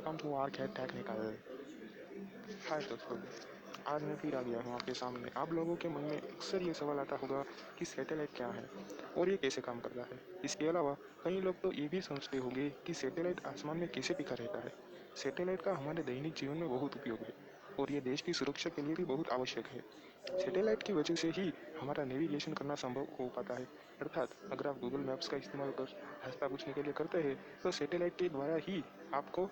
Welcome to our cat technical. Hi दोस्तों, आज मैं फिर आ गया हूँ आपके सामने। आप लोगों के मन में अक्सर ये सवाल आता होगा कि सैटेलाइट क्या है और ये कैसे काम करता है। इसके अलावा कई लोग तो ये भी सोचते होंगे कि सैटेलाइट आसमान में कैसे टिका रहता है। सैटेलाइट का हमारे दैनिक जीवन में बहुत उपयोग है और ये देश की सुरक्षा के लिए भी बहुत आवश्यक है। सैटेलाइट की वजह से ही हमारा नेविगेशन करना संभव हो पाता है। अर्थात अगर आप गूगल मैप्स का इस्तेमाल कर रास्ता पूछने के लिए करते हैं तो सैटेलाइट के द्वारा ही आपको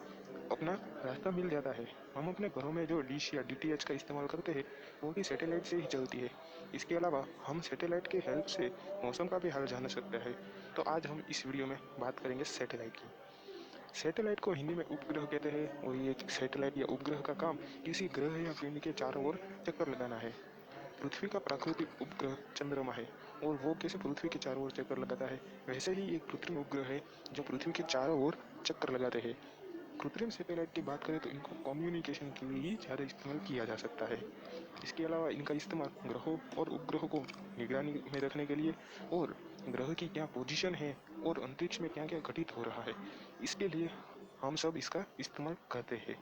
अपना रास्ता मिल जाता है। हम अपने घरों में जो डिश या डीटीएच का इस्तेमाल करते हैं वो भी सैटेलाइट से ही चलती है। इसके अलावा हम सैटेलाइट के हेल्प से मौसम का भी हाल जान सकते हैं। तो आज हम इस वीडियो में बात करेंगे सैटेलाइट की। सैटेलाइट को हिंदी में उपग्रह कहते हैं और ये सैटेलाइट या उपग्रह का काम किसी ग्रह या पिंड के चारों ओर चक्कर लगाना है। पृथ्वी का प्राकृतिक उपग्रह चंद्रमा है और वो कैसे पृथ्वी के चारों ओर चक्कर लगाता है, वैसे ही एक कृत्रिम उपग्रह है जो पृथ्वी के चारों ओर चक्कर लगाते हैं। कृत्रिम सैटेलाइट की बात करें तो इनको कम्युनिकेशन के लिए ही ज़्यादा इस्तेमाल किया जा सकता है। इसके अलावा इनका इस्तेमाल ग्रहों और उपग्रहों को निगरानी में रखने के लिए और ग्रह की क्या पोजीशन है और अंतरिक्ष में क्या क्या घटित हो रहा है, इसके लिए हम सब इसका इस्तेमाल करते हैं।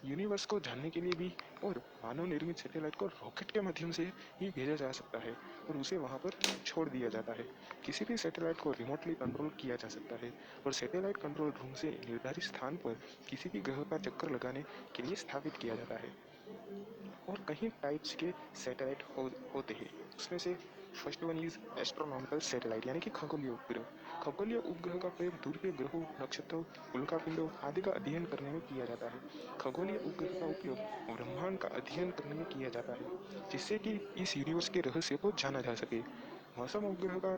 यूनिवर्स को जानने के लिए भी और मानव निर्मित सैटेलाइट को रॉकेट के माध्यम से ही भेजा जा सकता है और उसे वहां पर छोड़ दिया जाता है। किसी भी सैटेलाइट को रिमोटली कंट्रोल किया जा सकता है और सैटेलाइट कंट्रोल रूम से निर्धारित स्थान पर किसी भी ग्रह का चक्कर लगाने के लिए स्थापित किया जाता है। और कई टाइप्स के सैटेलाइट होते हैं। उसमें से first one is astronomical satellite यानी कि खगोलीय उपग्रह। खगोलीय उपग्रह का प्रयोग दूर के ग्रहों, नक्षत्रों, उल्कापिंडों आदि का अध्ययन करने में किया जाता है। खगोलीय उपग्रह का उपयोग ब्रह्मांड का अध्ययन करने में किया जाता है जिससे कि इस यूनिवर्स के रहस्य को जाना जा सके। मौसम उपग्रह का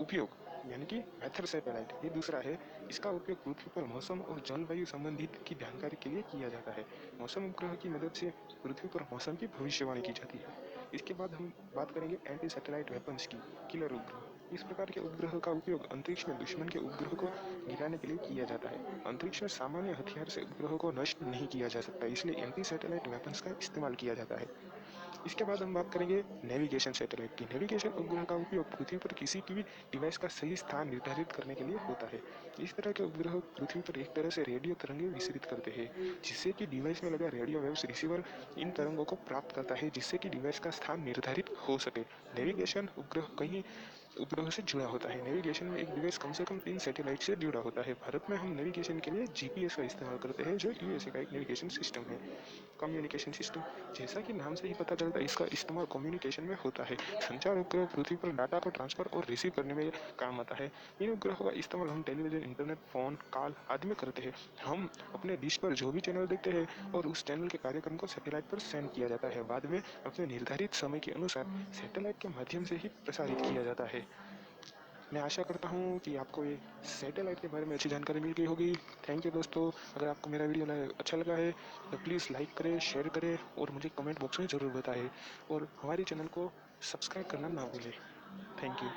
उपयोग यानी कि वेदर सैटेलाइट ये दूसरा है। इसका उपयोग पृथ्वी पर मौसम और जलवायु संबंधित की जानकारी के लिए किया जाता है। मौसम उपग्रह की मदद से पृथ्वी पर मौसम की भविष्यवाणी की जाती है। इसके बाद हम बात करेंगे एंटी सैटेलाइट वेपन्स की, किलर उपग्रह। इस प्रकार के उपग्रह का उपयोग अंतरिक्ष में दुश्मन के उपग्रह को गिराने के लिए किया जाता है। अंतरिक्ष में सामान्य हथियार से उपग्रह को नष्ट नहीं किया जा सकता, इसलिए एंटी सैटेलाइट वेपन्स का इस्तेमाल किया जाता है। इसके बाद हम बात करेंगे नेविगेशन सैटेलाइट की। नेविगेशन उपग्रह का उपयोग पृथ्वी पर किसी भी डिवाइस का सही स्थान निर्धारित करने के लिए होता है। इस तरह के उपग्रह पृथ्वी पर एक तरह से रेडियो तरंगें विसरित करते हैं जिससे कि डिवाइस में लगा रेडियो वेव्स रिसीवर इन तरंगों को प्राप्त करता है जिससे कि डिवाइस का स्थान निर्धारित हो सके। नेविगेशन उपग्रह कहीं उपग्रह से जुड़ा होता है। नेविगेशन में एक डिवाइस कम से कम 3 सैटेलाइट से जुड़ा होता है। भारत में हम नेविगेशन के लिए जीपीएस का इस्तेमाल करते हैं जो यूएसए का एक नेविगेशन सिस्टम है। कम्युनिकेशन सिस्टम, जैसा कि नाम से ही पता चलता है इसका इस्तेमाल कम्युनिकेशन में होता है। संचार उपग्रह पृथ्वी पर डाटा को ट्रांसफर और रिसीव करने में काम आता है। इन उपग्रहों का इस्तेमाल हम टेलीविजन, इंटरनेट, फोन कॉल आदि में करते हैं। हम अपने डिश पर जो भी चैनल देखते हैं और उस चैनल के कार्यक्रम को सैटेलाइट पर सेंड किया जाता है, बाद में अपने निर्धारित समय के अनुसार सैटेलाइट के माध्यम से ही प्रसारित किया जाता है। मैं आशा करता हूँ कि आपको ये सैटेलाइट के बारे में अच्छी जानकारी मिल गई होगी। थैंक यू दोस्तों। अगर आपको मेरा वीडियो अच्छा लगा है तो प्लीज़ लाइक करें, शेयर करें और मुझे कमेंट बॉक्स में ज़रूर बताएं और हमारे चैनल को सब्सक्राइब करना ना भूलें। Thank you.